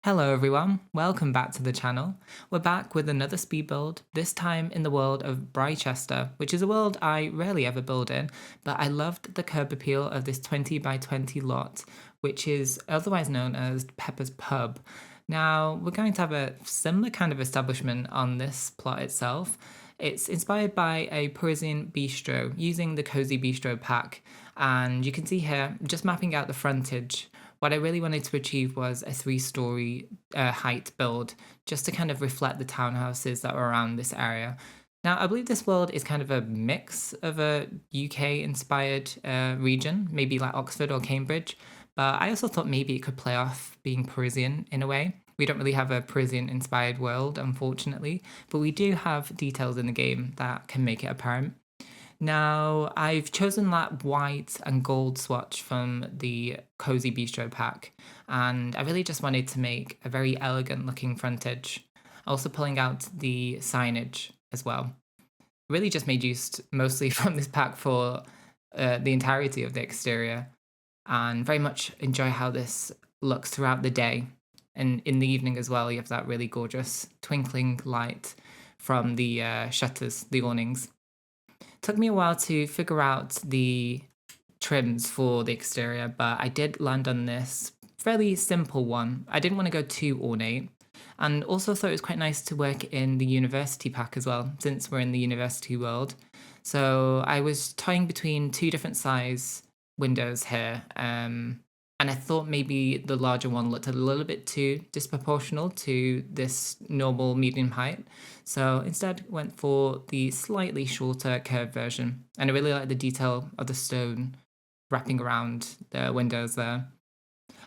Hello everyone, welcome back to the channel. We're back with another speed build, this time in the world of Brychester, which is a world I rarely ever build in, but I loved the curb appeal of this 20 by 20 lot, which is otherwise known as Pepper's Pub. Now, we're going to have a similar kind of establishment on this plot itself. It's inspired by a Parisian bistro using the Cozy Bistro pack, and you can see here just mapping out the frontage. What I really wanted to achieve was a three-story height build, just to kind of reflect the townhouses that were around this area. Now, I believe this world is kind of a mix of a UK-inspired region, maybe like Oxford or Cambridge, but I also thought maybe it could play off being Parisian in a way. We don't really have a Parisian-inspired world, unfortunately, but we do have details in the game that can make it apparent. Now, I've chosen that white and gold swatch from the Cozy Bistro pack, and I really just wanted to make a very elegant looking frontage. Also pulling out the signage as well. Really just made use mostly from this pack for the entirety of the exterior, and very much enjoy how this looks throughout the day. And in the evening as well, you have that really gorgeous twinkling light from the shutters, the awnings. Took me a while to figure out the trims for the exterior, but I did land on this fairly simple one. I didn't want to go too ornate, and also thought it was quite nice to work in the university pack as well, since we're in the university world. So I was toying between two different size windows here, and I thought maybe the larger one looked a little bit too disproportional to this normal medium height. So instead went for the slightly shorter curved version. And I really like the detail of the stone wrapping around the windows there.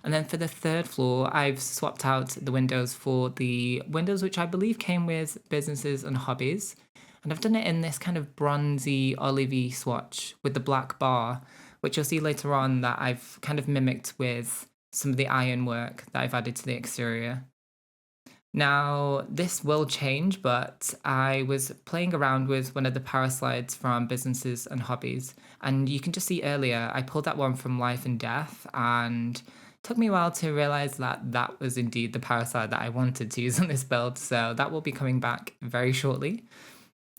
And then for the third floor, I've swapped out the windows for the windows which I believe came with businesses and hobbies. And I've done it in this kind of bronzy, olivey swatch with the black bar, which you'll see later on that I've kind of mimicked with some of the ironwork that I've added to the exterior. Now, this will change, but I was playing around with one of the paraslides from Businesses and Hobbies, and you can just see earlier I pulled that one from Life and Death, and took me a while to realize that that was indeed the paraslide that I wanted to use on this build, so that will be coming back very shortly.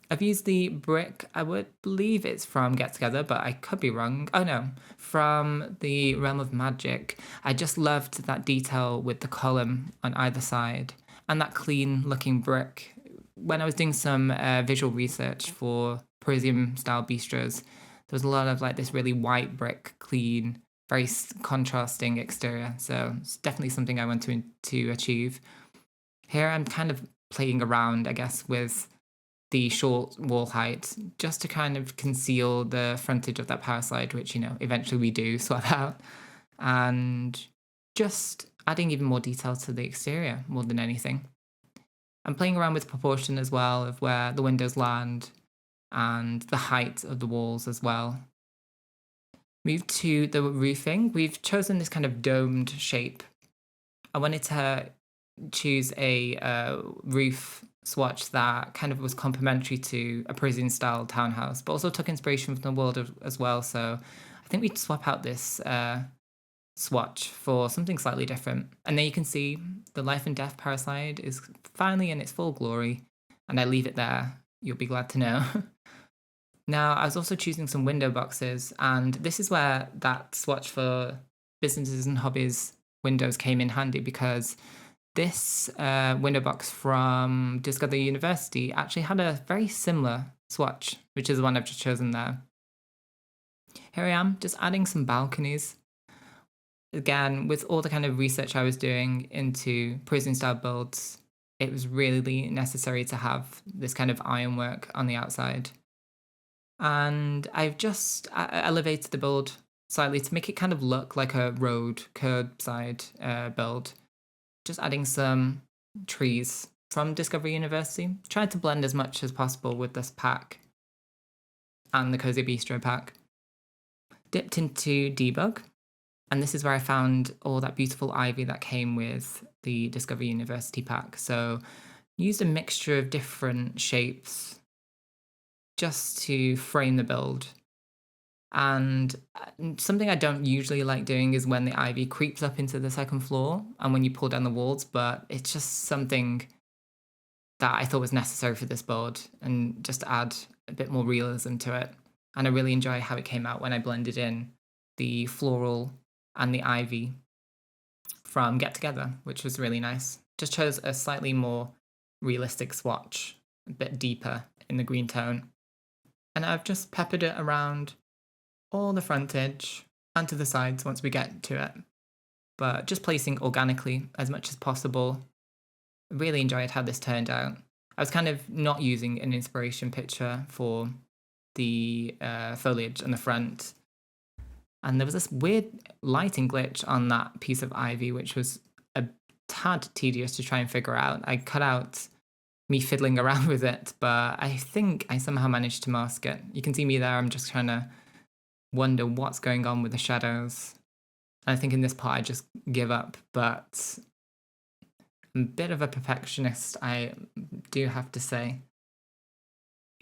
I've used the brick, I would believe it's from Get Together, but I could be wrong. Oh no, from the Realm of Magic. I just loved that detail with the column on either side and that clean looking brick. When I was doing some visual research for Parisian style bistros, there was a lot of like this really white brick, clean, very contrasting exterior. So it's definitely something I want to achieve. Here I'm kind of playing around, I guess, with the short wall height just to kind of conceal the frontage of that power slide, which, eventually we do swap out. And just adding even more detail to the exterior more than anything. I'm playing around with proportion as well of where the windows land and the height of the walls as well. Move to the roofing. We've chosen this kind of domed shape. I wanted to choose a roof swatch that kind of was complementary to a Parisian style townhouse, but also took inspiration from the world as well. So I think we'd swap out this swatch for something slightly different. And there you can see the Life and Death parasite is finally in its full glory, and I leave it there. You'll be glad to know. Now, I was also choosing some window boxes, and this is where that swatch for Businesses and Hobbies windows came in handy, because this window box from Discover University actually had a very similar swatch, which is the one I've just chosen there. Here I am, just adding some balconies. Again, with all the kind of research I was doing into prison style builds, it was really necessary to have this kind of ironwork on the outside. And I've just elevated the build slightly to make it kind of look like a road curbside build. Just adding some trees from Discovery University. Tried to blend as much as possible with this pack and the Cozy Bistro pack. Dipped into Debug, and this is where I found all that beautiful ivy that came with the Discovery University pack. So used a mixture of different shapes just to frame the build. And something I don't usually like doing is when the ivy creeps up into the second floor and when you pull down the walls, but it's just something that I thought was necessary for this build and just to add a bit more realism to it. And I really enjoy how it came out when I blended in the floral and the ivy from Get Together, which was really nice. Just chose a slightly more realistic swatch, a bit deeper in the green tone. And I've just peppered it around all the frontage and to the sides once we get to it. But just placing organically as much as possible. I really enjoyed how this turned out. I was kind of not using an inspiration picture for the foliage on the front. And there was this weird lighting glitch on that piece of ivy, which was a tad tedious to try and figure out. I cut out me fiddling around with it, but I think I somehow managed to mask it. You can see me there. I'm just trying to wonder what's going on with the shadows. And I think in this part I just give up, but I'm a bit of a perfectionist, I do have to say.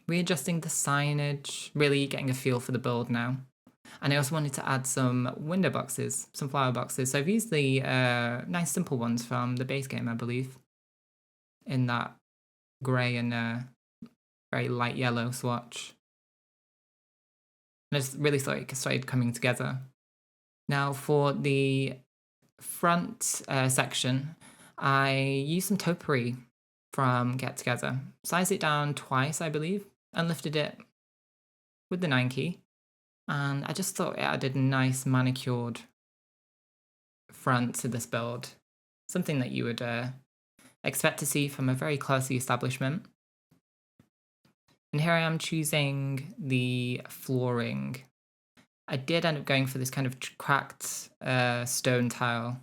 Readjusting the signage, really getting a feel for the build now. And I also wanted to add some window boxes, some flower boxes. So I've used the nice simple ones from the base game, I believe, in that grey and very light yellow swatch. And I just really thought it started coming together. Now for the front section, I used some topiary from Get Together. Sized it down twice, I believe, and lifted it with the 9 key. And I just thought it added a nice manicured front to this build. Something that you would expect to see from a very classy establishment. And here I am choosing the flooring. I did end up going for this kind of cracked stone tile.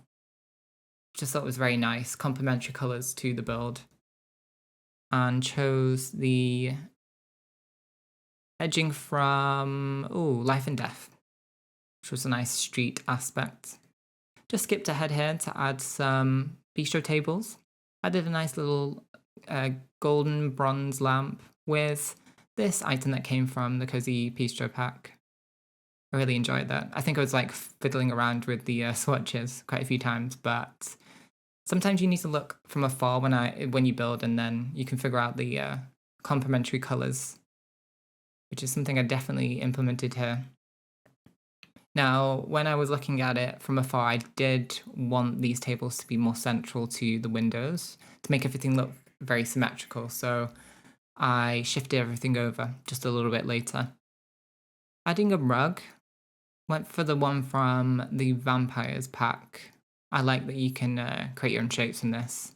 Just thought it was very nice, complementary colours to the build. And chose the edging from Life and Death, which was a nice street aspect. Just skipped ahead here to add some bistro tables. Added a nice little golden bronze lamp with this item that came from the Cozy Bistro pack. I really enjoyed that. I think I was like fiddling around with the swatches quite a few times, but sometimes you need to look from afar when you build, and then you can figure out the complementary colors, which is something I definitely implemented here. Now, when I was looking at it from afar, I did want these tables to be more central to the windows to make everything look very symmetrical. So I shifted everything over just a little bit later. Adding a rug, went for the one from the Vampires pack. I like that you can create your own shapes in this.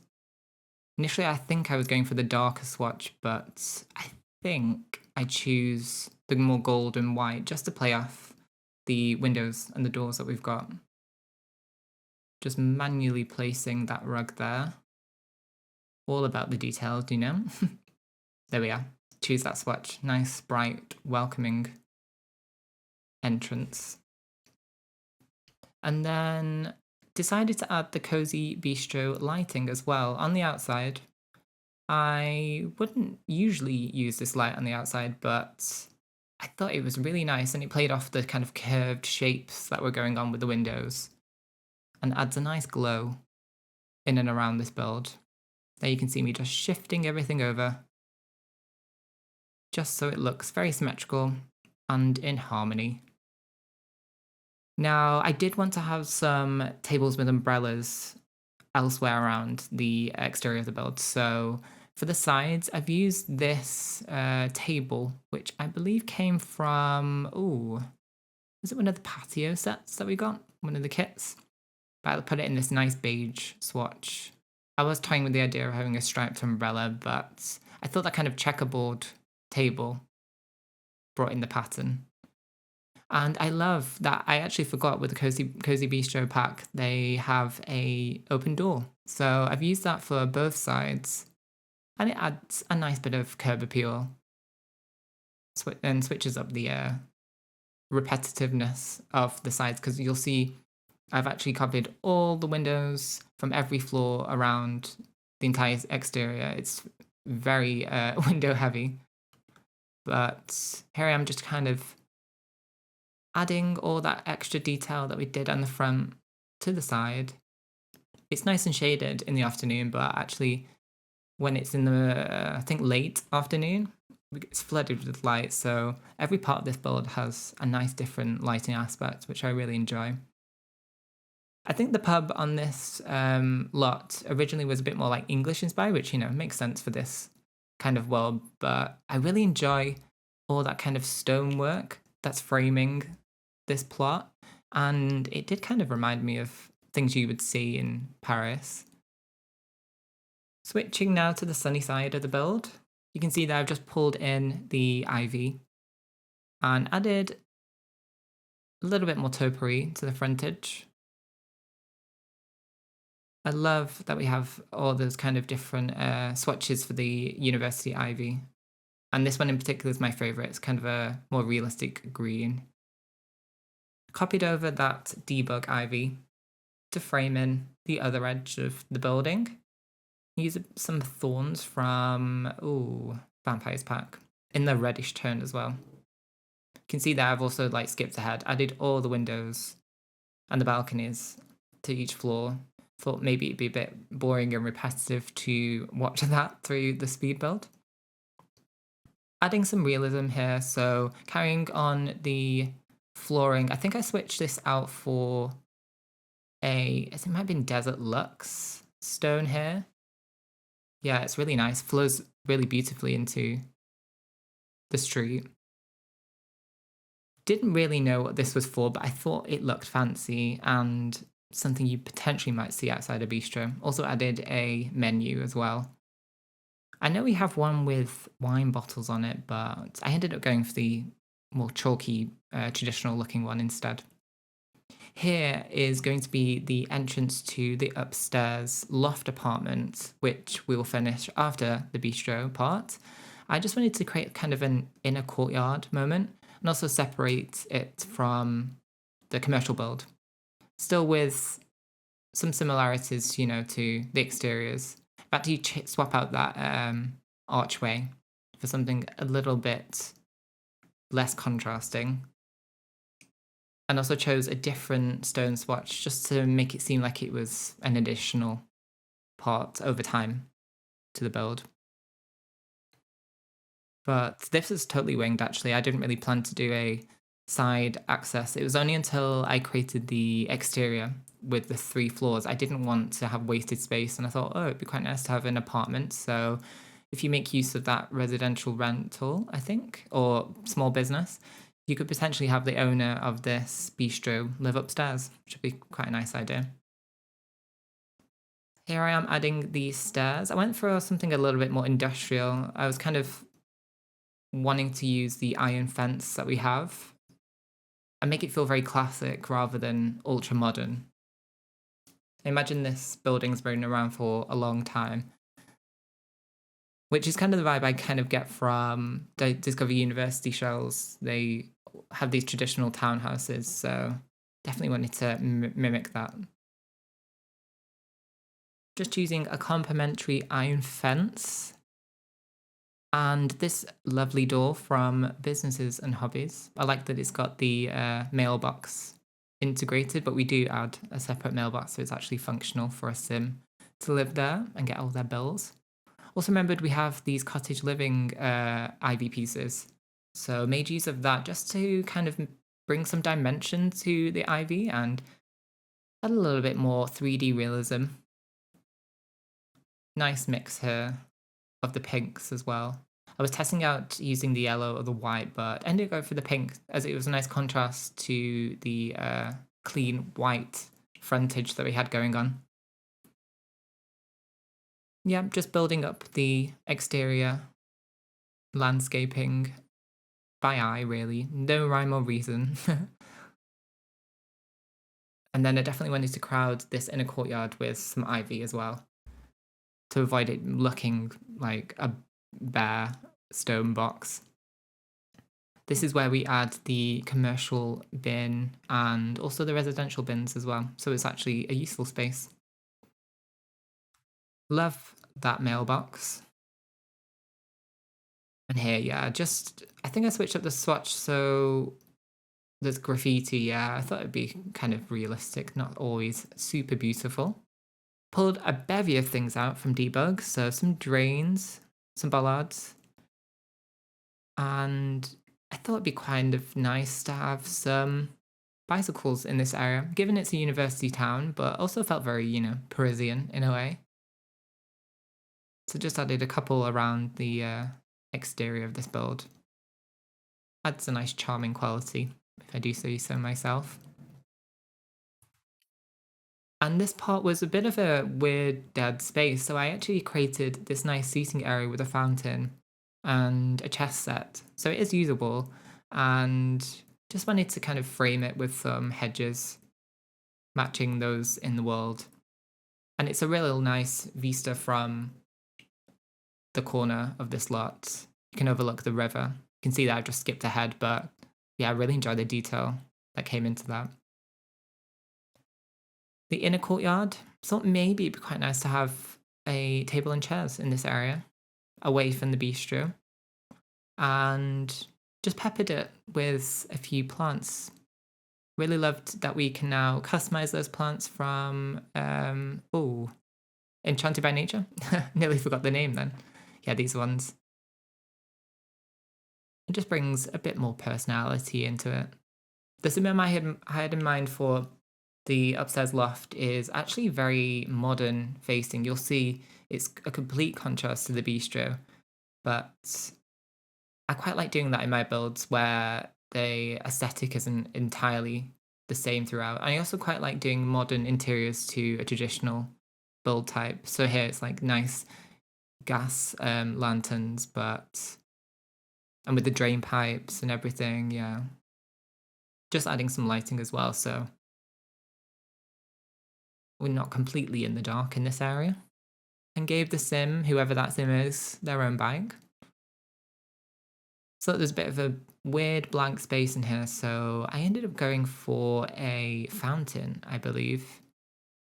Initially, I think I was going for the darker swatch, but I think I choose the more gold and white just to play off the windows and the doors that we've got. Just manually placing that rug there. All about the details, you know? There we are. Choose that swatch. Nice, bright, welcoming entrance. And then decided to add the Cozy Bistro lighting as well on the outside. I wouldn't usually use this light on the outside, but I thought it was really nice and it played off the kind of curved shapes that were going on with the windows and adds a nice glow in and around this build. There you can see me just shifting everything over just so it looks very symmetrical and in harmony. Now, I did want to have some tables with umbrellas elsewhere around the exterior of the build. So for the sides, I've used this table, which I believe came from, was it one of the patio sets that we got? One of the kits? But I put it in this nice beige swatch. I was toying with the idea of having a striped umbrella, but I thought that kind of checkerboard table brought in the pattern. And I love that I actually forgot with the Cozy Bistro pack, they have a open door. So I've used that for both sides. And it adds a nice bit of curb appeal. And switches up the repetitiveness of the sides. Because you'll see I've actually copied all the windows from every floor around the entire exterior. It's very window heavy. But here I am just kind of adding all that extra detail that we did on the front to the side. It's nice and shaded in the afternoon, but actually when it's in the, I think, late afternoon, it's flooded with light. So every part of this build has a nice different lighting aspect, which I really enjoy. I think the pub on this lot originally was a bit more like English inspired, which, makes sense for this kind of world. But I really enjoy all that kind of stonework that's framing this plot. And it did kind of remind me of things you would see in Paris. Switching now to the sunny side of the build, you can see that I've just pulled in the ivy and added a little bit more topiary to the frontage. I love that we have all those kind of different swatches for the university ivy. And this one in particular is my favorite. It's kind of a more realistic green. Copied over that debug ivy to frame in the other edge of the building. Use some thorns from, Vampire's Pack in the reddish tone as well. You can see that I've also skipped ahead. Added all the windows and the balconies to each floor. Thought maybe it'd be a bit boring and repetitive to watch that through the speed build. Adding some realism here, so carrying on the flooring. I think I switched this out for it might have been Desert Luxe stone here. Yeah, it's really nice. Flows really beautifully into the street. Didn't really know what this was for, but I thought it looked fancy and something you potentially might see outside a bistro. Also added a menu as well. I know we have one with wine bottles on it, but I ended up going for the more chalky, traditional looking one instead. Here is going to be the entrance to the upstairs loft apartment, which we will finish after the bistro part. I just wanted to create kind of an inner courtyard moment and also separate it from the commercial build. Still with some similarities, to the exteriors. But you swap out that archway for something a little bit less contrasting. And also chose a different stone swatch just to make it seem like it was an additional part over time to the build. But this is totally winged, actually. I didn't really plan to do a side access. It was only until I created the exterior with the 3 floors. I didn't want to have wasted space, and I thought, it'd be quite nice to have an apartment. So if you make use of that residential rental, I think, or small business, you could potentially have the owner of this bistro live upstairs, which would be quite a nice idea. Here I am adding the stairs. I went for something a little bit more industrial. I was kind of wanting to use the iron fence that we have and make it feel very classic rather than ultra modern. I imagine this building's been around for a long time, which is kind of the vibe I kind of get from the Discover University shells. They have these traditional townhouses, so definitely wanted to mimic that. Just using a complementary iron fence and this lovely door from Businesses and Hobbies. I like that it's got the mailbox integrated, but we do add a separate mailbox, so it's actually functional for a sim to live there and get all their bills. Also remembered we have these cottage living ivy pieces, so made use of that just to kind of bring some dimension to the ivy and add a little bit more 3D realism. Nice mix here of the pinks as well. I was testing out using the yellow or the white, but ended up going for the pink as it was a nice contrast to the clean white frontage that we had going on. Yeah, just building up the exterior landscaping by eye, really. No rhyme or reason. And then I definitely wanted to crowd this inner courtyard with some ivy as well to avoid it looking like a bare stone box. This is where we add the commercial bin and also the residential bins as well. So it's actually a useful space. Love that mailbox. And here, yeah, I think I switched up the swatch so There's graffiti, yeah. I thought it'd be kind of realistic, not always super beautiful. Pulled a bevy of things out from debug, so some drains, some bollards, and I thought it'd be kind of nice to have some bicycles in this area, given it's a university town, but also felt very, Parisian in a way. So just added a couple around the exterior of this build. Adds a nice charming quality, if I do say so myself. And this part was a bit of a weird dead space, so I actually created this nice seating area with a fountain and a chess set. So it is usable, and just wanted to kind of frame it with some hedges matching those in the world. And it's a really nice vista from the corner of this lot. You can overlook the river. You can see that I've just skipped ahead, but yeah, I really enjoy the detail that came into that. The inner courtyard, thought maybe it'd be quite nice to have a table and chairs in this area, away from the bistro, and just peppered it with a few plants. Really loved that we can now customize those plants from, Enchanted by Nature. Nearly forgot the name then. Yeah, these ones. It just brings a bit more personality into it. The cinema I had in mind for the upstairs loft is actually very modern facing. You'll see it's a complete contrast to the bistro, but I quite like doing that in my builds where the aesthetic isn't entirely the same throughout. I also quite like doing modern interiors to a traditional build type. So here it's like nice gas lanterns, and with the drain pipes and everything, yeah. Just adding some lighting as well, so we're not completely in the dark in this area. And gave the sim, whoever that sim is, their own bag. So there's a bit of a weird blank space in here, so I ended up going for a fountain, I believe.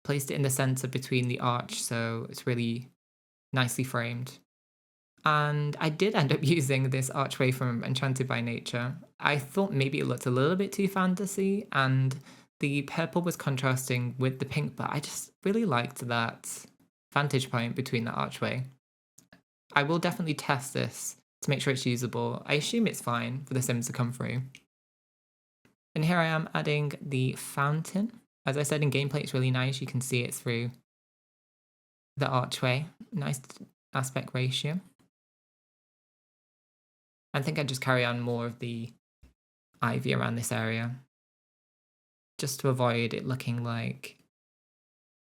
Placed it in the center between the arch, so it's really nicely framed. And I did end up using this archway from Enchanted by Nature. I thought maybe it looked a little bit too fantasy, and the purple was contrasting with the pink, but I just really liked that vantage point between the archway. I will definitely test this to make sure it's usable. I assume it's fine for the Sims to come through. And here I am adding the fountain. As I said in gameplay, it's really nice. You can see it through the archway. Nice aspect ratio. I think I just carry on more of the ivy around this area, just to avoid it looking like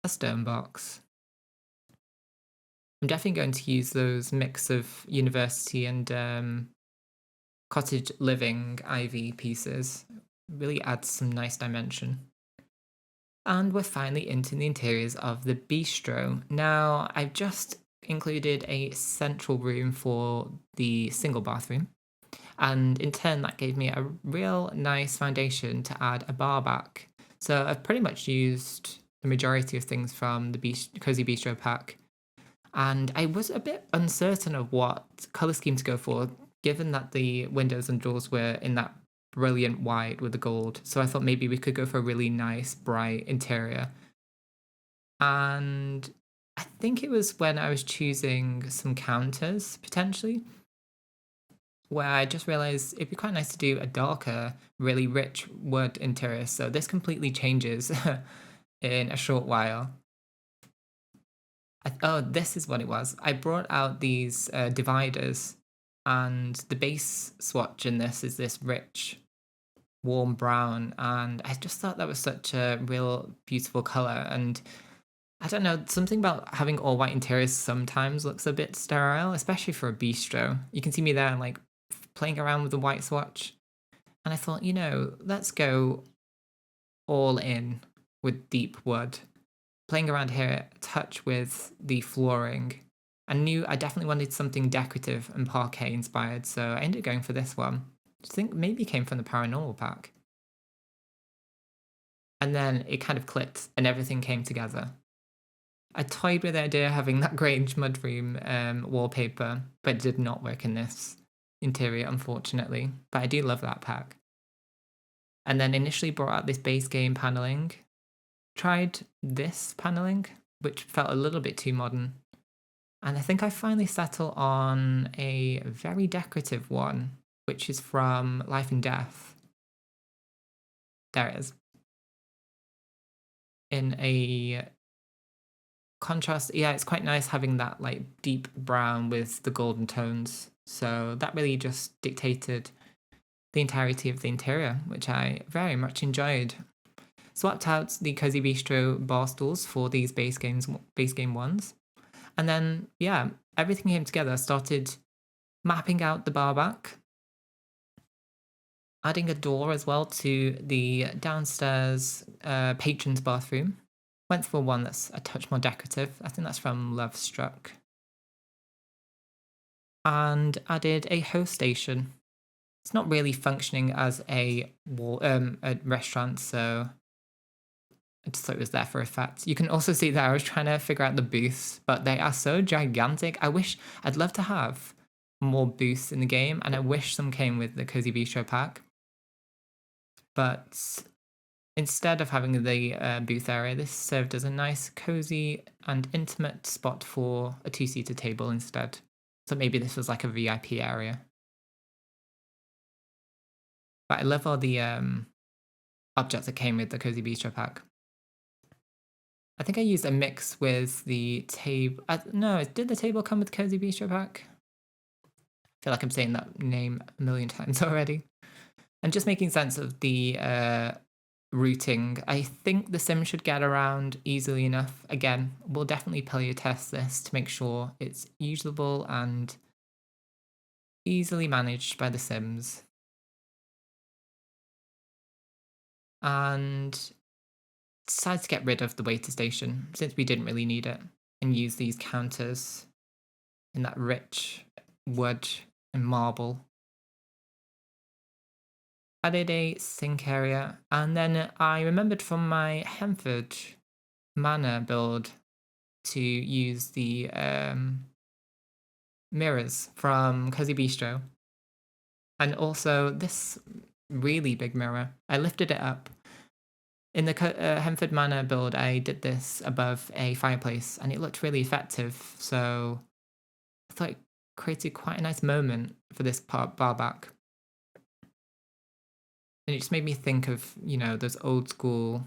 a stone box. I'm definitely going to use those mix of university and cottage living ivy pieces. Really adds some nice dimension. And we're finally into the interiors of the bistro. Now, I've just included a central room for the single bathroom. And in turn, that gave me a real nice foundation to add a bar back. So I've pretty much used the majority of things from the Cozy Bistro pack. And I was a bit uncertain of what colour scheme to go for, given that the windows and doors were in that brilliant white with the gold. So I thought maybe we could go for a really nice, bright interior. And I think it was when I was choosing some counters, potentially, where I just realized it'd be quite nice to do a darker, really rich wood interior. So this completely changes in a short while. Oh, this is what it was. I brought out these dividers, and the base swatch in this is this rich, warm brown. And I just thought that was such a real beautiful color. And I don't know, something about having all white interiors sometimes looks a bit sterile, especially for a bistro. You can see me there, like, playing around with the white swatch. And I thought, let's go all in with deep wood. Playing around here, touch with the flooring. I knew I definitely wanted something decorative and parquet inspired, so I ended up going for this one. I think maybe it came from the Paranormal pack. And then it kind of clicked and everything came together. I toyed with the idea of having that Grange mudroom wallpaper, but it did not work in this interior, unfortunately. But I do love that pack. And then initially brought out this base game paneling. Tried this paneling, which felt a little bit too modern. And I think I finally settle on a very decorative one, which is from Life and Death. There it is. In a contrast, yeah, it's quite nice having that like deep brown with the golden tones. So that really just dictated the entirety of the interior, which I very much enjoyed. Swapped out the Cozy Bistro bar stools for these base game ones. And then, yeah, everything came together. Started mapping out the bar back, adding a door as well to the downstairs patron's bathroom. Went for one that's a touch more decorative. I think that's from Love Struck. And added a host station. It's not really functioning as a restaurant, so I just thought it was there for effect. You can also see that I was trying to figure out the booths, but they are so gigantic. I'd love to have more booths in the game, and I wish some came with the Cozy Bistro pack. But instead of having the booth area, this served as a nice, cozy, and intimate spot for a two-seater table instead. So maybe this was like a VIP area. But I love all the objects that came with the Cozy Bistro pack. I think I used a mix with the table. No, did the table come with the Cozy Bistro pack? I feel like I'm saying that name a million times already. And just making sense of the routing. I think the sim should get around easily enough. Again, we'll definitely play test this to make sure it's usable and easily managed by the sims. And decided to get rid of the waiter station since we didn't really need it and use these counters in that rich wood and marble. Added a sink area, and then I remembered from my Hemford Manor build to use the mirrors from Cozy Bistro. And also this really big mirror. I lifted it up. In the Hemford Manor build, I did this above a fireplace, and it looked really effective. So I thought it created quite a nice moment for this bar back. And it just made me think of, those old school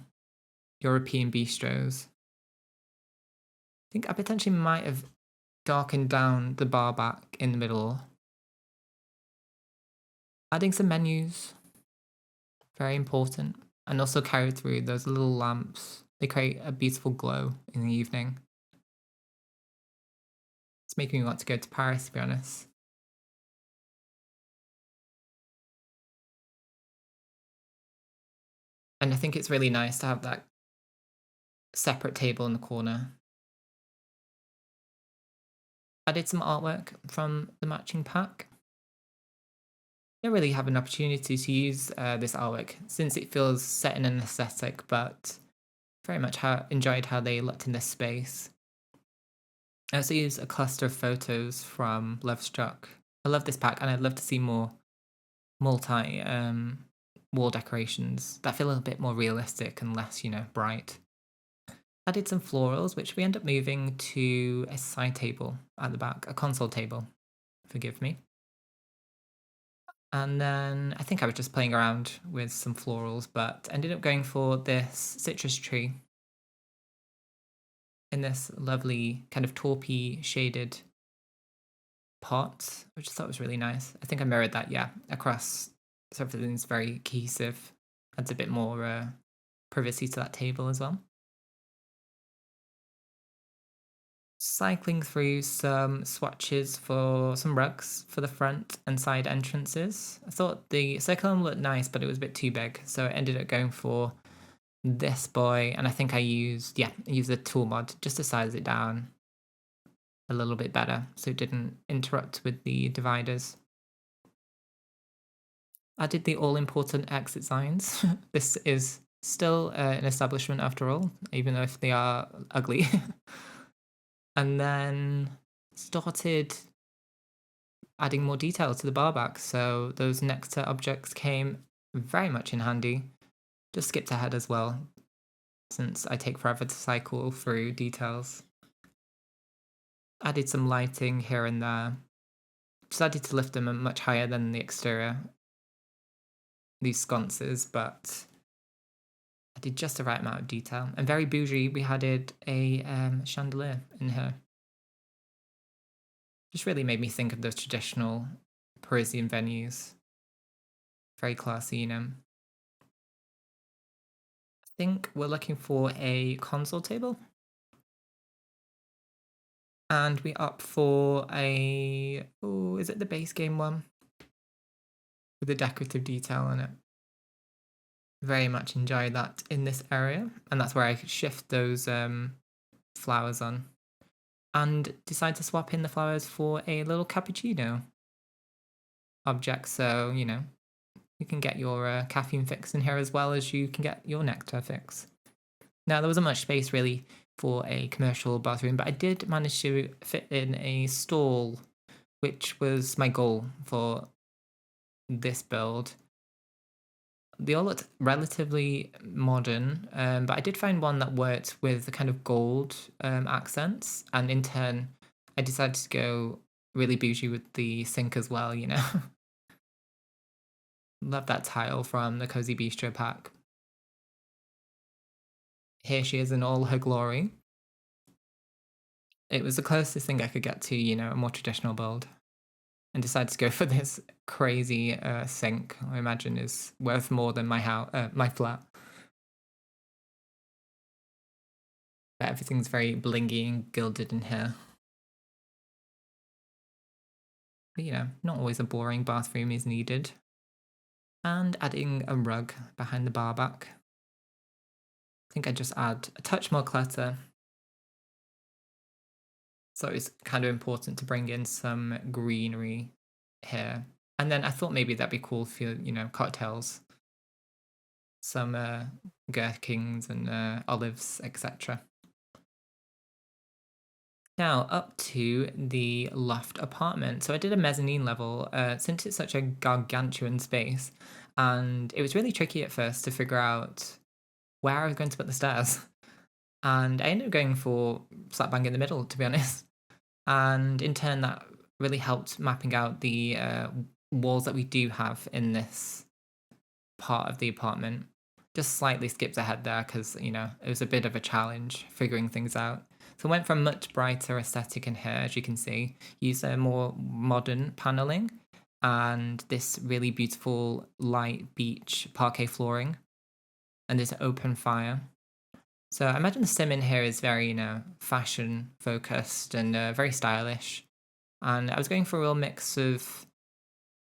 European bistros. I think I potentially might have darkened down the bar back in the middle. Adding some menus, very important. And also carried through those little lamps. They create a beautiful glow in the evening. It's making me want to go to Paris, to be honest. And I think it's really nice to have that separate table in the corner. Added some artwork from the matching pack. I don't really have an opportunity to use this artwork since it feels set in an aesthetic, but very much enjoyed how they looked in this space. I also used a cluster of photos from Love Struck. I love this pack, and I'd love to see more multi wall decorations that feel a bit more realistic and less, bright. Added some florals, which we end up moving to a side table at the back, a console table, forgive me. And then I think I was just playing around with some florals, but ended up going for this citrus tree in this lovely kind of taupey shaded pot, which I thought was really nice. I think I mirrored that, across, so everything's very cohesive. Adds a bit more privacy to that table as well. Cycling through some swatches for some rugs for the front and side entrances. I thought the circle looked nice, but it was a bit too big, so I ended up going for this boy, and I think I used the tool mod just to size it down a little bit better so it didn't interrupt with the dividers. I did the all-important exit signs. This is still an establishment after all, even though if they are ugly. And then started adding more detail to the bar back. So those nectar objects came very much in handy. Just skipped ahead as well, since I take forever to cycle through details. Added some lighting here and there. Decided to lift them much higher than the exterior, these sconces, but I did just the right amount of detail. And very bougie, we added a chandelier in here. Just really made me think of those traditional Parisian venues. Very classy, you know. I think we're looking for a console table. And we opt for is it the base game one? With the decorative detail on it. Very much enjoy that in this area. And that's where I shift those flowers on. And decide to swap in the flowers for a little cappuccino object. So, you know, you can get your caffeine fix in here as well as you can get your nectar fix. Now, there wasn't much space really for a commercial bathroom, but I did manage to fit in a stall, which was my goal for this build. They all looked relatively modern, but I did find one that worked with the kind of gold accents, and in turn, I decided to go really bougie with the sink as well, you know. Love that tile from the Cozy Bistro pack. Here she is in all her glory. It was the closest thing I could get to, you know, a more traditional build. And decided to go for this crazy sink. I imagine is worth more than my house, my flat. But everything's very blingy and gilded in here. But you know, not always a boring bathroom is needed. And adding a rug behind the bar back. I think I just add a touch more clutter. So it's kind of important to bring in some greenery here. And then I thought maybe that'd be cool for, you know, cocktails. Some gherkins and olives, etc. Now up to the loft apartment. So I did a mezzanine level since it's such a gargantuan space, and it was really tricky at first to figure out where I was going to put the stairs. And I ended up going for slap bang in the middle, to be honest. And in turn, that really helped mapping out the walls that we do have in this part of the apartment. Just slightly skipped ahead there because, you know, it was a bit of a challenge figuring things out. So I went for a much brighter aesthetic in here, as you can see. Used a more modern paneling and this really beautiful light beach parquet flooring and this open fire. So I imagine the sim in here is very, you know, fashion focused and very stylish. And I was going for a real mix of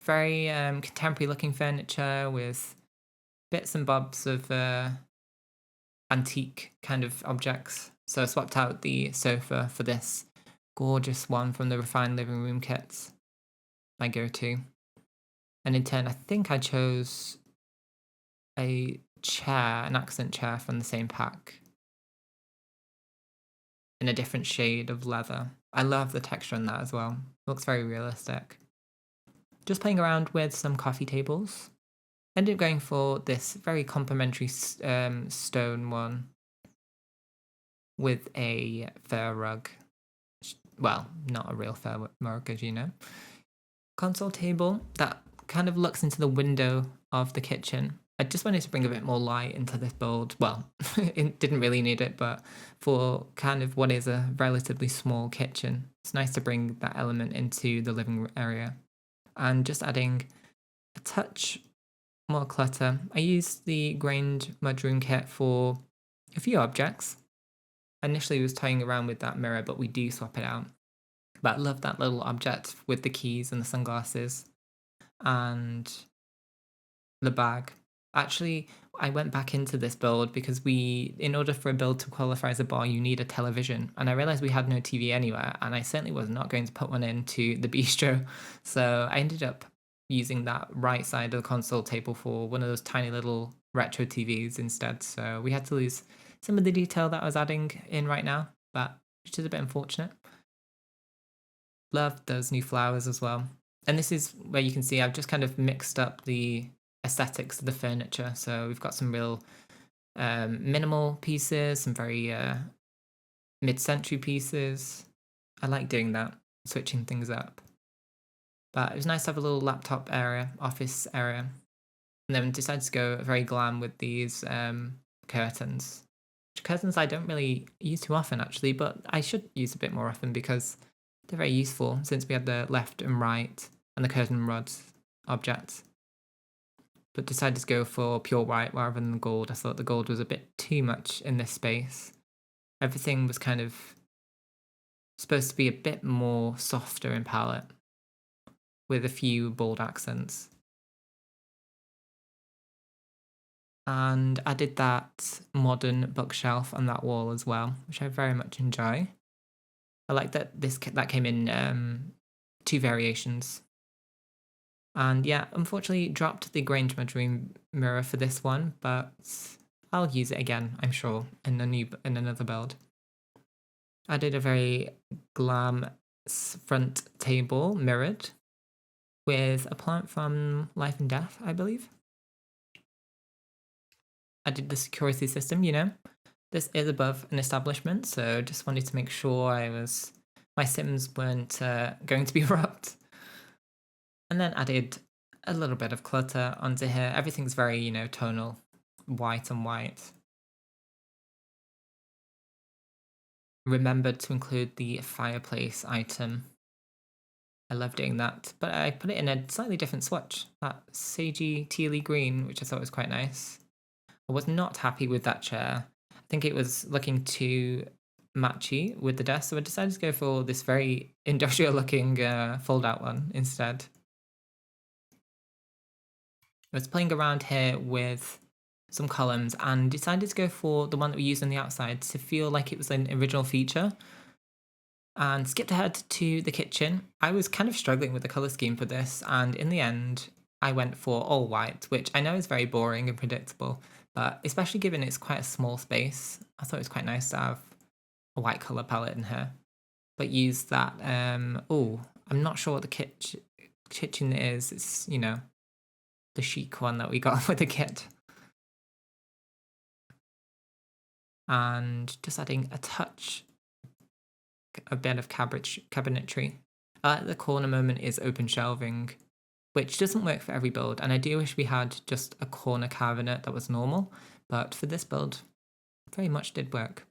very contemporary looking furniture with bits and bobs of antique kind of objects. So I swapped out the sofa for this gorgeous one from the Refined Living Room kits, my go-to. And in turn, I think I chose a chair, an accent chair from the same pack in a different shade of leather. I love the texture on that as well. It looks very realistic. Just playing around with some coffee tables. Ended up going for this very complimentary stone one with a fur rug. Well, not a real fur rug, as you know. Console table that kind of looks into the window of the kitchen. I just wanted to bring a bit more light into this build. Well, it didn't really need it, but for kind of what is a relatively small kitchen, it's nice to bring that element into the living area. And just adding a touch more clutter. I used the grained mudroom kit for a few objects. I initially was toying around with that mirror, but we do swap it out. But I love that little object with the keys and the sunglasses and the bag. Actually, I went back into this build because in order for a build to qualify as a bar, you need a television. And I realized we had no TV anywhere, and I certainly was not going to put one into the bistro. So I ended up using that right side of the console table for one of those tiny little retro TVs instead. So we had to lose some of the detail that I was adding in right now, but which is a bit unfortunate. Love those new flowers as well. And this is where you can see I've just kind of mixed up the aesthetics of the furniture. So we've got some real minimal pieces, some very mid-century pieces. I like doing that, switching things up. But it was nice to have a little laptop area, office area. And then decided to go very glam with these curtains. Curtains I don't really use too often actually, but I should use a bit more often because they're very useful since we had the left and right and the curtain rods objects. But decided to go for pure white rather than the gold. I thought the gold was a bit too much in this space. Everything was kind of supposed to be a bit more softer in palette with a few bold accents. And I did that modern bookshelf on that wall as well, which I very much enjoy. I like that that came in 2 variations. And yeah, unfortunately dropped the Grange measuring mirror for this one, but I'll use it again, I'm sure, in another build. I did a very glam front table mirrored with a plant from Life and Death, I believe. I did the security system, you know. This is above an establishment, so just wanted to make sure my Sims weren't going to be robbed. And then added a little bit of clutter onto here. Everything's very, you know, tonal, white on white. Remembered to include the fireplace item. I love doing that, but I put it in a slightly different swatch, that sagey tealy green, which I thought was quite nice. I was not happy with that chair. I think it was looking too matchy with the desk, so I decided to go for this very industrial looking fold-out one instead. I was playing around here with some columns and decided to go for the one that we used on the outside to feel like it was an original feature. And skipped ahead to the kitchen. I was kind of struggling with the colour scheme for this, and in the end, I went for all white, which I know is very boring and predictable, but especially given it's quite a small space, I thought it was quite nice to have a white colour palette in here. But use that, I'm not sure what the kitchen is. It's, you know, the chic one that we got with the kit. And just adding a bit of cabinetry. The corner moment is open shelving, which doesn't work for every build, and I do wish we had just a corner cabinet that was normal, but for this build, very much did work.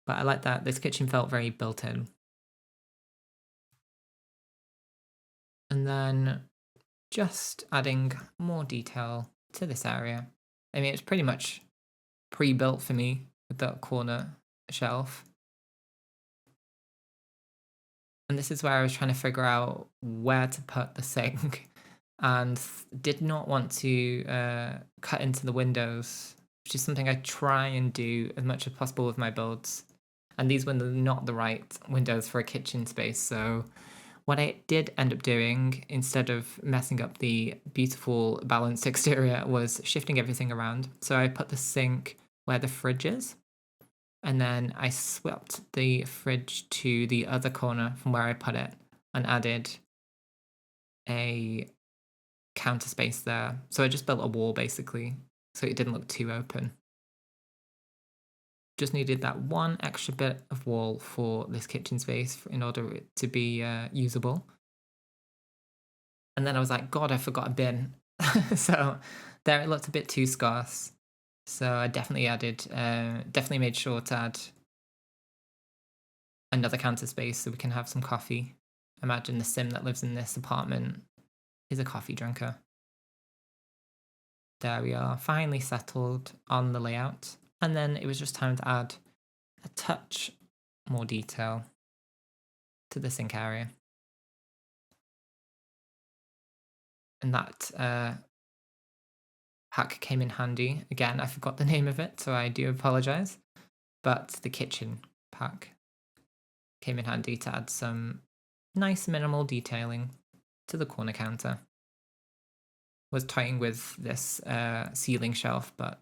But I like that this kitchen felt very built in. And then just adding more detail to this area. I mean, it's pretty much pre-built for me with that corner shelf. And this is where I was trying to figure out where to put the sink and did not want to cut into the windows, which is something I try and do as much as possible with my builds. And these were not the right windows for a kitchen space. So what I did end up doing, instead of messing up the beautiful balanced exterior, was shifting everything around. So I put the sink where the fridge is. And then I swapped the fridge to the other corner from where I put it and added a counter space there. So I just built a wall basically, so it didn't look too open. Just needed that one extra bit of wall for this kitchen space in order for it to be usable. And then I was like, God, I forgot a bin. So there it looked a bit too scarce. So I definitely made sure to add another counter space so we can have some coffee. Imagine the sim that lives in this apartment is a coffee drinker. There we are, finally settled on the layout. And then it was just time to add a touch more detail to the sink area. And that pack came in handy. Again, I forgot the name of it, so I do apologise. But the kitchen pack came in handy to add some nice minimal detailing to the corner counter. Was toying with this ceiling shelf, but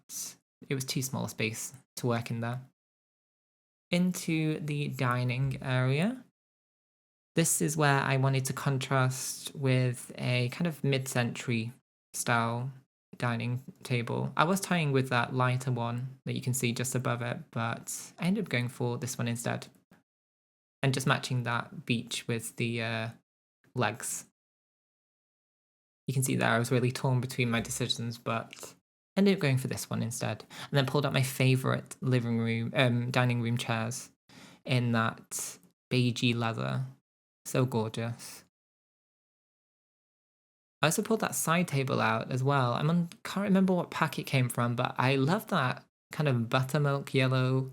it was too small a space to work in there. Into the dining area. This is where I wanted to contrast with a kind of mid-century style dining table. I was toying with that lighter one that you can see just above it, but I ended up going for this one instead. And just matching that beach with the legs. You can see there I was really torn between my decisions, but ended up going for this one instead. And then pulled out my favorite dining room chairs in that beigey leather. So gorgeous. I also pulled that side table out as well. Can't remember what pack it came from, but I love that kind of buttermilk yellow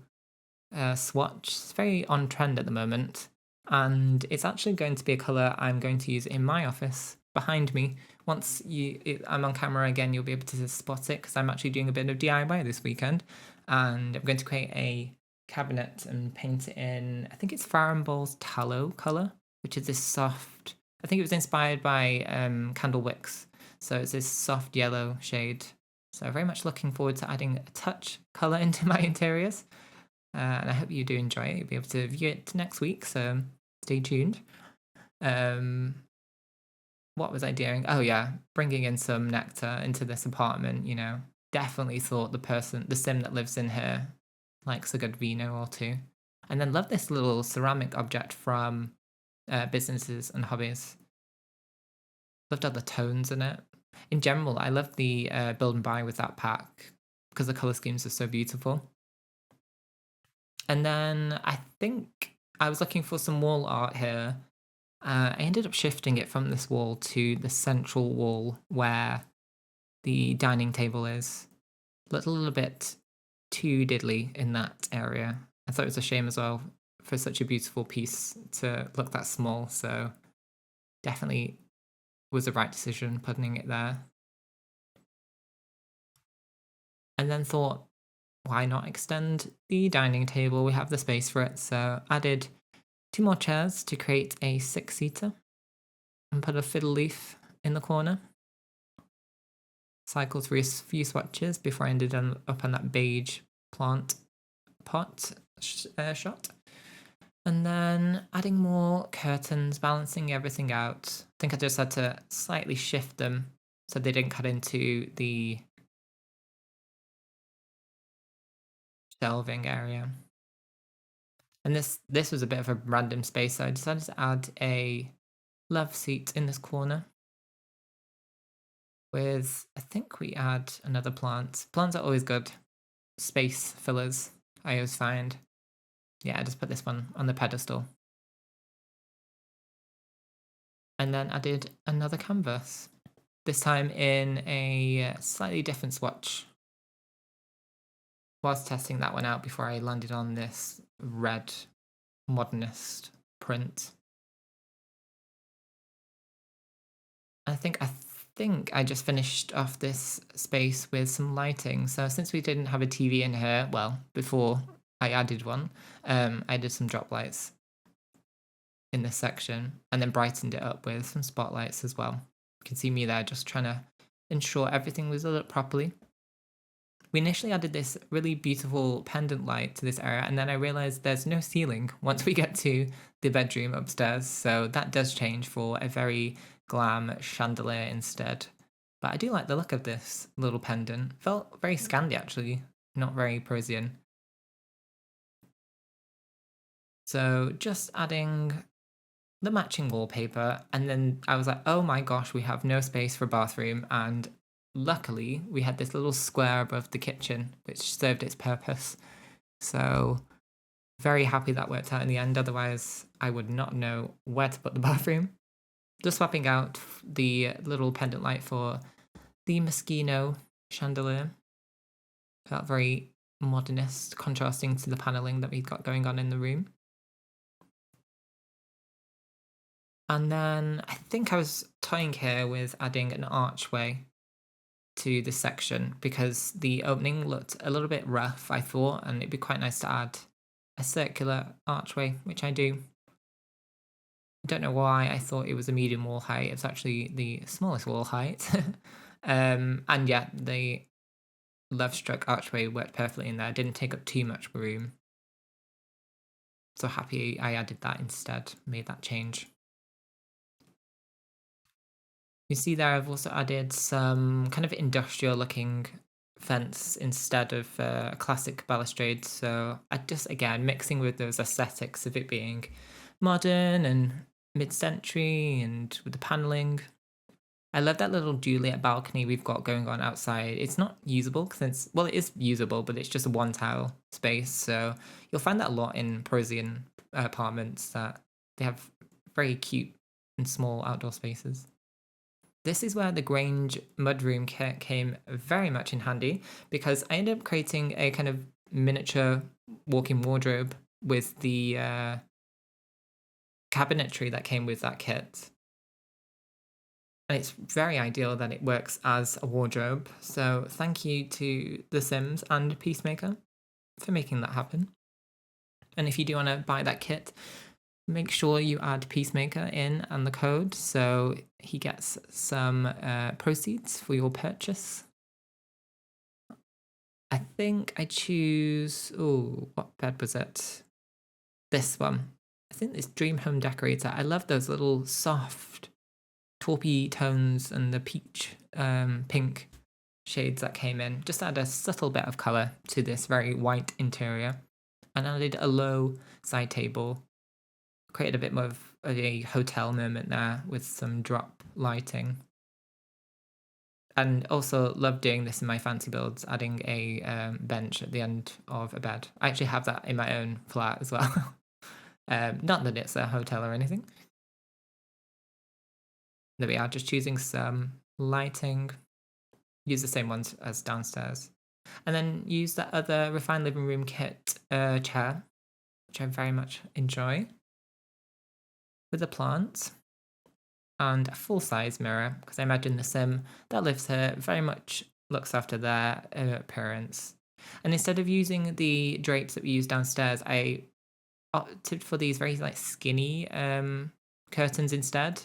swatch. It's very on trend at the moment. And it's actually going to be a colour I'm going to use in my office behind me. I'm on camera again, you'll be able to spot it because I'm actually doing a bit of DIY this weekend. And I'm going to create a cabinet and paint it in, I think it's Faramball's tallow colour, which is this soft, I think it was inspired by candle wicks. So it's this soft yellow shade. So very much looking forward to adding a touch colour into my interiors. And I hope you do enjoy it. You'll be able to view it next week, so stay tuned. What was I doing? Oh yeah, bringing in some nectar into this apartment, definitely thought the sim that lives in here likes a good vino or two. And then love this little ceramic object from Businesses and Hobbies. Loved all the tones in it. In general, I love the build and buy with that pack because the color schemes are so beautiful. And then I think I was looking for some wall art here. I ended up shifting it from this wall to the central wall where the dining table is. Looked a little bit too diddly in that area. I thought it was a shame as well for such a beautiful piece to look that small. So definitely was the right decision putting it there. And then thought, why not extend the dining table? We have the space for it. So added 2 more chairs to create a 6-seater and put a fiddle leaf in the corner. Cycled through a few swatches before I ended up on that beige plant pot shot. And then adding more curtains, balancing everything out. I think I just had to slightly shift them so they didn't cut into the shelving area. And this was a bit of a random space, so I decided to add a love seat in this corner. I think we add another plant. Plants are always good. Space fillers, I always find. Yeah, I just put this one on the pedestal. And then added another canvas. This time in a slightly different swatch. Whilst testing that one out before I landed on this red modernist print. I think I just finished off this space with some lighting. So since we didn't have a TV in here, well, before I added one, I did some drop lights in this section and then brightened it up with some spotlights as well. You can see me there just trying to ensure everything was lit up properly. We initially added this really beautiful pendant light to this area, and then I realized there's no ceiling once we get to the bedroom upstairs, so that does change for a very glam chandelier instead. But I do like the look of this little pendant. Felt very Scandi actually, not very Parisian. So just adding the matching wallpaper, and then I was like, oh my gosh, we have no space for a bathroom, and luckily we had this little square above the kitchen which served its purpose. So very happy that worked out in the end, otherwise I would not know where to put the bathroom. Just swapping out the little pendant light for the Moschino chandelier. Felt very modernist, contrasting to the paneling that we've got going on in the room. And then I think I was toying here with adding an archway to this section because the opening looked a little bit rough, I thought, and it'd be quite nice to add a circular archway, which I do. I don't know why I thought it was a medium wall height. It's actually the smallest wall height. And yet the love struck archway worked perfectly in there. It didn't take up too much room. So happy I added that instead, made that change. You see there, I've also added some kind of industrial looking fence instead of a classic balustrade. So I just, again, mixing with those aesthetics of it being modern and mid-century and with the paneling. I love that little Juliet balcony we've got going on outside. It's not usable since, well, it is usable, but it's just a one tile space. So you'll find that a lot in Parisian apartments that they have very cute and small outdoor spaces. This is where the Grange mudroom kit came very much in handy because I ended up creating a kind of miniature walk-in wardrobe with the cabinetry that came with that kit. And it's very ideal that it works as a wardrobe. So thank you to The Sims and Peacemaker for making that happen. And if you do want to buy that kit, make sure you add Peacemaker in and the code so he gets some proceeds for your purchase. I think I choose, oh, what bed was it? This one. I think this Dream Home Decorator. I love those little soft taupey tones and the peach pink shades that came in. Just add a subtle bit of colour to this very white interior. And added a low side table. Created a bit more of a hotel moment there with some drop lighting. And also love doing this in my fancy builds, adding a bench at the end of a bed. I actually have that in my own flat as well. Not that it's a hotel or anything. There we are, just choosing some lighting. Use the same ones as downstairs. And then use that other Refined Living Room kit chair, which I very much enjoy. With a plant. And a full-size mirror, because I imagine the sim that lives here very much looks after their appearance. And instead of using the drapes that we use downstairs, I opted for these very like skinny curtains instead.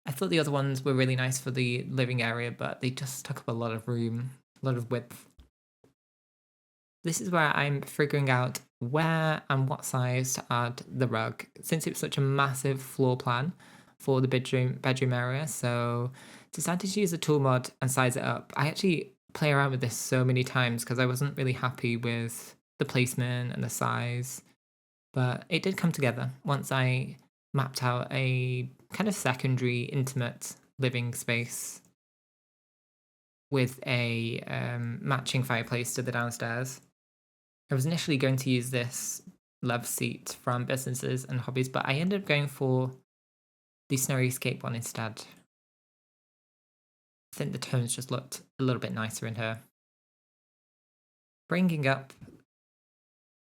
I thought the other ones were really nice for the living area, but they just took up a lot of room, a lot of width. This is where I'm figuring out where and what size to add the rug, since it's such a massive floor plan for the bedroom area. So decided to use a tool mod and size it up. I actually play around with this so many times because I wasn't really happy with the placement and the size, but it did come together once I mapped out a kind of secondary intimate living space with a matching fireplace to the downstairs. I was initially going to use this love seat from Businesses and Hobbies, but I ended up going for the Snowy Escape one instead. I think the tones just looked a little bit nicer in here. Bringing up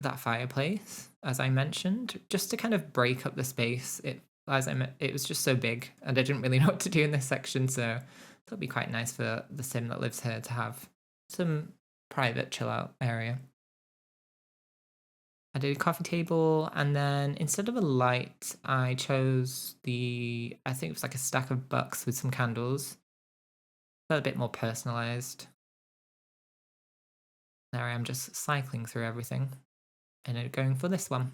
that fireplace, as I mentioned, just to kind of break up the space. It was just so big, and I didn't really know what to do in this section, so it'll be quite nice for the sim that lives here to have some private chill out area. I did a coffee table, and then instead of a light, I chose I think it was like a stack of bucks with some candles. Felt a bit more personalized. There I am just cycling through everything and then going for this one.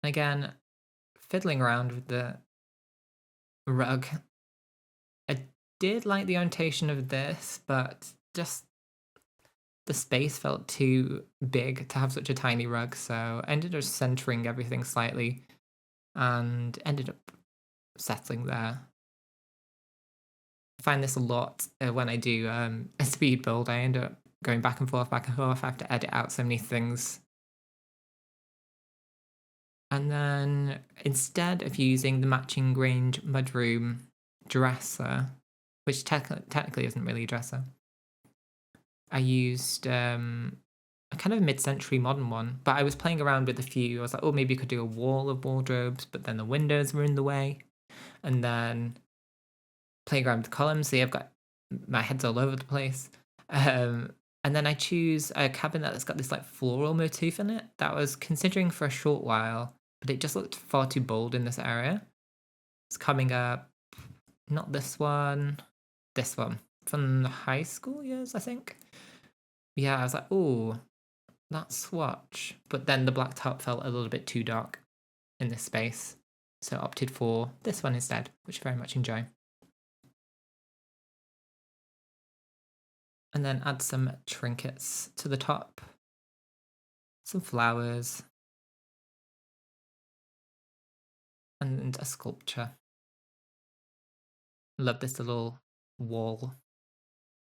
Again, fiddling around with the rug. I did like the orientation of this, but just the space felt too big to have such a tiny rug, so I ended up centering everything slightly and ended up settling there. I find this a lot when I do a speed build. I end up going back and forth, back and forth. I have to edit out so many things. And then instead of using the matching Grange mudroom dresser, which technically isn't really a dresser, I used a kind of mid-century modern one, but I was playing around with a few. I was like, oh, maybe you could do a wall of wardrobes, but then the windows were in the way. And then playing around with columns, so I've got my head's all over the place. And then I choose a cabinet that's got this like floral motif in it that I was considering for a short while, but it just looked far too bold in this area. It's coming up, not this one from the high school years, I think. Yeah, I was like, oh, that swatch. But then the black top felt a little bit too dark in this space. so opted for this one instead, which I very much enjoy. And then add some trinkets to the top, some flowers, and a sculpture. Love this little wall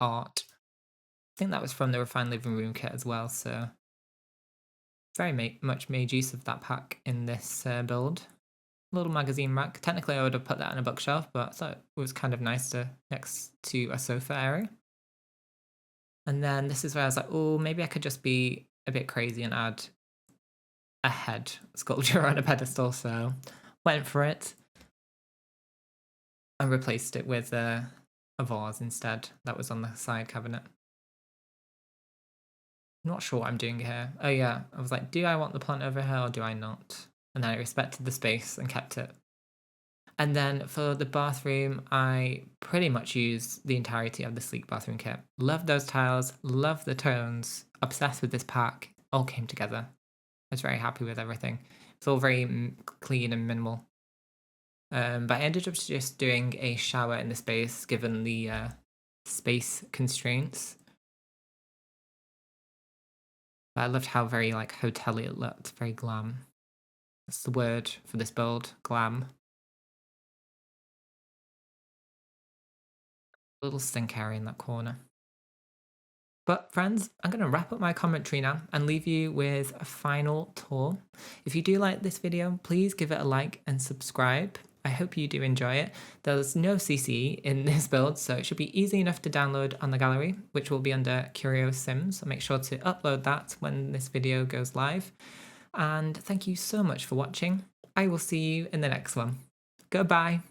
art. I think that was from the Refined Living Room kit as well, so very much made use of that pack in this build. Little magazine rack. Technically, I would have put that on a bookshelf, but I thought it was kind of nice to next to a sofa area. And then this is where I was like, oh, maybe I could just be a bit crazy and add a head sculpture on a pedestal. So went for it and replaced it with a vase instead that was on the side cabinet. Not sure what I'm doing here. Oh yeah, I was like, do I want the plant over here or do I not? And then I respected the space and kept it. And then for the bathroom, I pretty much used the entirety of the sleek bathroom kit. Love those tiles, love the tones, obsessed with this pack. All came together. I was very happy with everything. It's all very clean and minimal. But I ended up just doing a shower in the space given the space constraints. But I loved how very like hotel-y it looked, very glam. That's the word for this build, glam. Little sink area in that corner. But friends, I'm going to wrap up my commentary now and leave you with a final tour. If you do like this video, please give it a like and subscribe. I hope you do enjoy it. There's no CC in this build, so it should be easy enough to download on the gallery, which will be under Curio Sims. So make sure to upload that when this video goes live. And thank you so much for watching. I will see you in the next one. Goodbye.